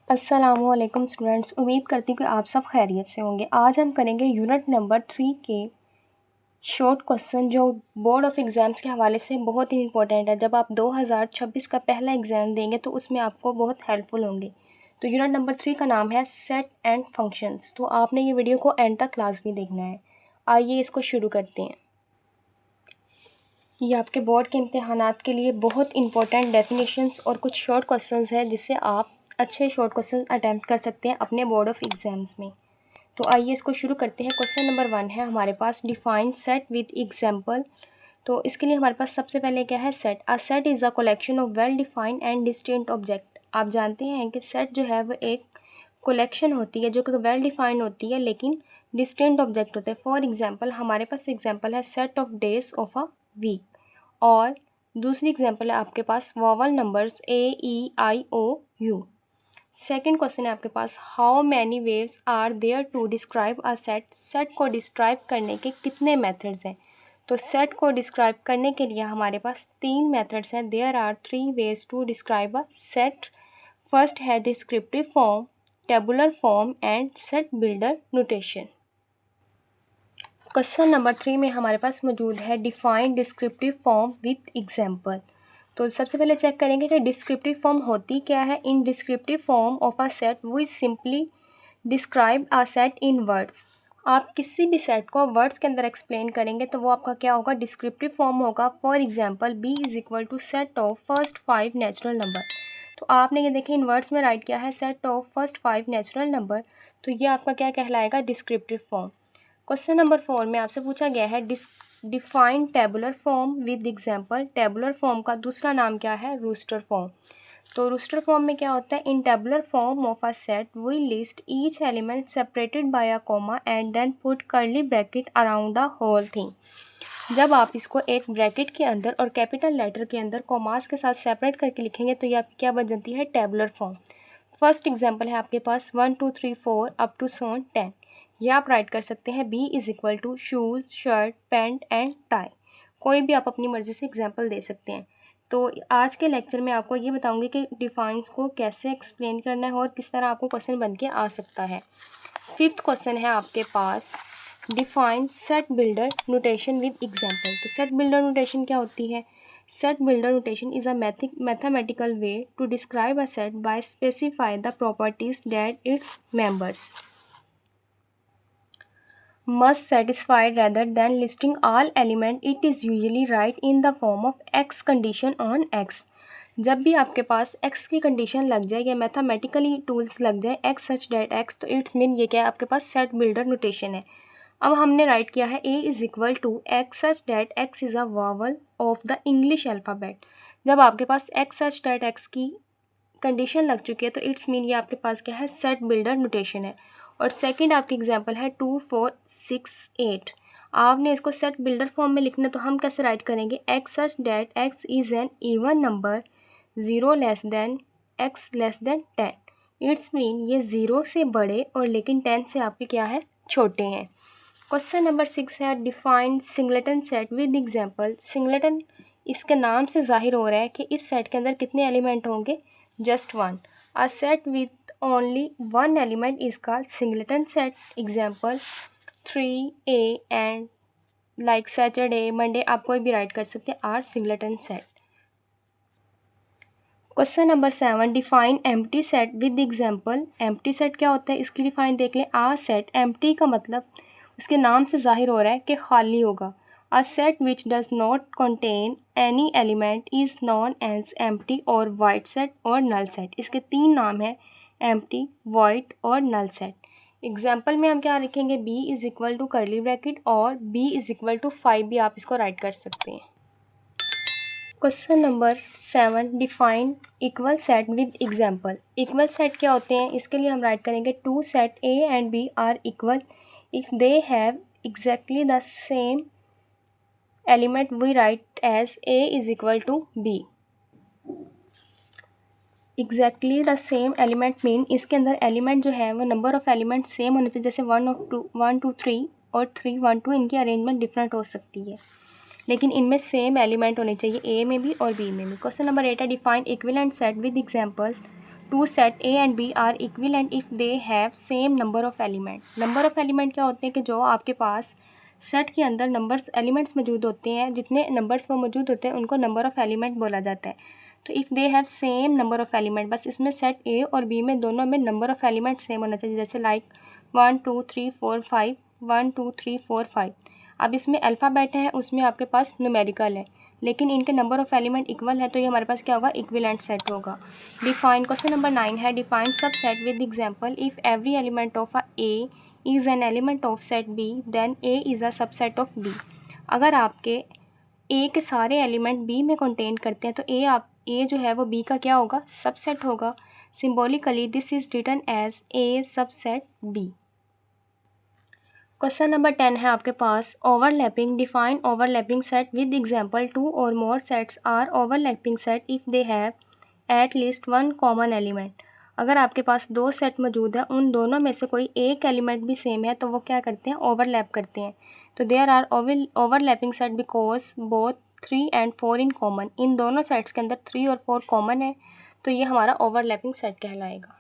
अस्सलामुअलैकुम स्टूडेंट्स, उम्मीद करती हूँ कि आप सब खैरियत से होंगे। आज हम करेंगे यूनिट नंबर 3 के शॉर्ट क्वेश्चन जो बोर्ड ऑफ एग्ज़ाम्स के हवाले से बहुत ही इंपॉर्टेंट है। जब आप 2026 का पहला एग्ज़ाम देंगे तो उसमें आपको बहुत हेल्पफुल होंगे। तो यूनिट नंबर 3 का नाम है सेट एंड फंक्शंस। तो आपने ये वीडियो को एंड तक क्लास भी देखना है। आइए इसको शुरू करते हैं। ये आपके बोर्ड के इम्तिहानात के लिए बहुत इंपॉर्टेंट डेफिनेशंस और कुछ शॉर्ट क्वेश्चंस हैं जिससे आप अच्छे शॉर्ट क्वेश्चन अटैम्प्ट कर सकते हैं अपने बोर्ड ऑफ एग्ज़ाम्स में। तो आइए इसको शुरू करते हैं। क्वेश्चन नंबर 1 है हमारे पास, डिफाइन सेट विद एग्जांपल। तो इसके लिए हमारे पास सबसे पहले क्या है, set. A set is a collection of well defined and distinct object. आप जानते हैं कि सेट जो है वो एक कलेक्शन होती है जो कि वेल डिफाइंड होती है लेकिन डिस्टिंक्ट ऑब्जेक्ट होते हैं। फॉर एग्जाम्पल हमारे पास एग्जाम्पल है set of days of a week, और दूसरी एग्जाम्पल है आपके पास vowel numbers AEIOU। Second question है आपके पास, how many ways are there to describe a set. Set को डिस्क्राइब करने के कितने मेथड्स हैं। तो सेट को डिस्क्राइब करने के लिए हमारे पास 3 मेथड्स हैं। There are 3 ways to describe a set. First है descriptive form, tabular form and set builder notation. Question number 3 में हमारे पास मौजूद है define descriptive form with example. तो सबसे पहले चेक करेंगे कि डिस्क्रिप्टिव फॉर्म होती क्या है। In descriptive form of a set we simply describe a set in words. आप किसी भी सेट को वर्ड्स के अंदर एक्सप्लेन करेंगे तो वो आपका क्या होगा, डिस्क्रिप्टिव फॉर्म होगा। For example B is equal to set of first 5 natural number. तो आपने ये देखें इन वर्ड्स में राइट किया है set of first 5 natural number, तो ये आपका क्या कहलाएगा, डिस्क्रिप्टिव फॉर्म। क्वेश्चन नंबर 4 में आपसे पूछा गया है define tabular form with example. Tabular form का दूसरा नाम क्या है, रूस्टर फॉर्म। तो रूस्टर फॉर्म में क्या होता है, in tabular form of a set we list each element separated by a comma and then put curly bracket around the whole thing. जब आप इसको एक ब्रैकेट के अंदर और कैपिटल लेटर के अंदर कॉमास के साथ सेपरेट करके लिखेंगे तो ये आपकी क्या बन जाती है, टेबुलर फॉर्म। फर्स्ट एग्जाम्पल है आपके पास 1 2 3 4 अप टू सोन 10। ये आप राइट कर सकते हैं B is equal to shoes, shirt, pant and tie. कोई भी आप अपनी मर्ज़ी से एग्जाम्पल दे सकते हैं। तो आज के लेक्चर में आपको ये बताऊंगी कि डिफाइंस को कैसे एक्सप्लेन करना है और किस तरह आपको क्वेश्चन बन के आ सकता है। फिफ्थ क्वेश्चन है आपके पास, define set builder notation with example. तो सेट बिल्डर नोटेशन क्या होती है। Set builder notation is a mathematical way to describe a set by specify the properties that its members must satisfy rather than listing all element. It is usually right in the form of x condition on x. जब भी आपके पास x की condition लग जाए या mathematically tools लग जाए x सच date x, तो इट्स मीन ये क्या है, आपके पास सेट बिल्डर नोटेशन है। अब हमने राइट किया है A is equal to x such that x is a vowel of the English alphabet. जब आपके पास एक्स सच डेट एक्स की कंडीशन लग चुकी है तो इट्स मीन ये आपके पास क्या है, सेट बिल्डर नोटेशन है। और सेकंड आपकी एग्जांपल है 2 4 6 8। आपने इसको सेट बिल्डर फॉर्म में लिखना, तो हम कैसे राइट करेंगे, x such that x is an even number 0 less than x less than 10। It's mean ये 0 से बड़े और लेकिन 10 से आपके क्या है, छोटे हैं। क्वेश्चन नंबर 6 है defined singleton set with example. Singleton इसके नाम से जाहिर हो रहा है कि इस सेट के अंदर कितने एलिमेंट होंगे, just 1। A set with only 1 element is called singleton set. Example 3A and like Saturday, Monday, आप कोई भी राइट कर सकते हैं, are singleton set. Question number 7 define empty set with example. Empty set क्या होता है, इसकी डिफाइन देख लें। आ सेट, एम्प्टी का मतलब उसके नाम से जाहिर हो रहा है कि खाली होगा। A set which does not contain any element is known as empty और वाइड सेट और नल सेट। इसके 3 नाम हैं, एम्प्टी, वाइड और नल सेट। एग्जाम्पल में हम क्या लिखेंगे, B is equal to curly bracket और B इज़ इक्वल टू 5 भी आप इसको राइट कर सकते हैं। Question number 7 define equal set with example. Equal set क्या होते हैं, इसके लिए हम राइट करेंगे 2 set A and B are equal if they have exactly the same element we write as A is equal to B। Exactly the same element mean इसके अंदर element जो है वो नंबर ऑफ एलिमेंट सेम होने चाहिए, जैसे 1 2 3 और 3 1 2, इनकी अरेंजमेंट डिफरेंट हो सकती है लेकिन इनमें सेम एलिमेंट होने चाहिए, ए में भी और बी में भी। क्वेश्चन नंबर 8 है define equivalent set with example. Two set A and B are equivalent if they have same number of element. Number of element क्या होते हैं कि जो आपके पास सेट के अंदर नंबर्स एलिमेंट्स मौजूद होते हैं, जितने नंबर्स वो मौजूद होते हैं उनको नंबर ऑफ़ एलिमेंट बोला जाता है। तो if they have same number of element, बस इसमें सेट ए और बी में दोनों में नंबर ऑफ़ एलिमेंट सेम होना चाहिए, जैसे लाइक 1 2 3 4 5 1 2 3 4 5। अब इसमें अल्फ़ाबेट है, उसमें आपके पास न्यूमेरिकल है, लेकिन इनके नंबर ऑफ़ एलिमेंट इक्वल है, तो ये हमारे पास क्या होगा, इक्विवेलेंट सेट होगा। डिफाइन क्वेश्चन नंबर 9 है define subset with example if every element of a A is an element of set B then A is a subset of B. अगर आपके ए के सारे एलिमेंट बी में कंटेन करते हैं तो ए जो है वो बी का क्या होगा, सबसेट होगा। Symbolically this is written as A subset B. Question number 10 है आपके पास overlapping. Define overlapping set with example two और more sets are overlapping set if they have at least one common element. अगर आपके पास दो set मौजूद है, उन दोनों में से कोई एक एलिमेंट भी सेम है, तो वो क्या करते हैं, ओवरलैप करते हैं। तो there are overlapping set because both 3 and 4 in common. इन दोनों सेट्स के अंदर 3 और 4 कॉमन है, तो ये हमारा ओवरलैपिंग सेट कहलाएगा।